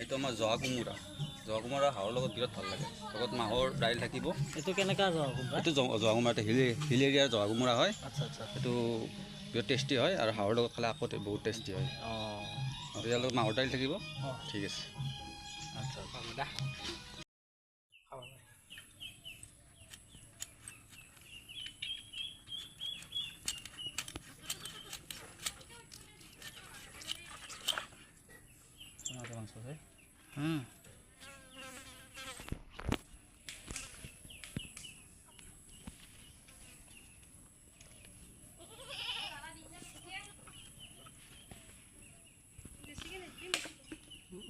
এইটো আমাৰ জহা কোমোৰা হাঁহৰ লগত বিৰাট ভাল লাগে। লগত মাহৰ দাইল থাকিব। এইটো কেনেকুৱা জহা কোমোৰা? এইটো জহা কোমোৰা হিল এৰিয়াৰ জহা কোমোৰা হয়। আচ্ছা আচ্ছা। এইটো বিৰাট টেষ্টি হয় আৰু হাঁহৰ লগত খালে আকৌ বহুত টেষ্টি হয়। আৰু ইয়াৰ লগত মাহৰ দাইল থাকিব। ঠিক আছে। আচ্ছা আচ্ছা।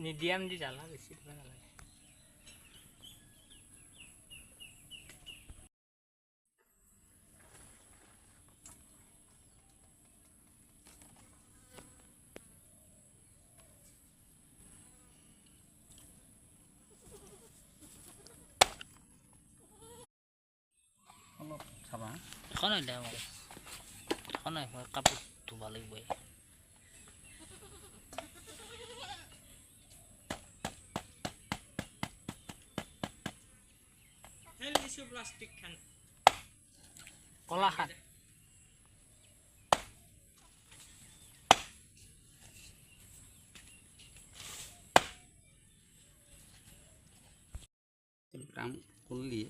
মিডিয়াম দি জ্বালা বেছি দিব নালাগে। অলপ চাবা এখন নাই দে মোক এখন নাই কাপোৰ ধুব লাগিব। প্লাষ্টিক খান কলা খান কাম কৰলি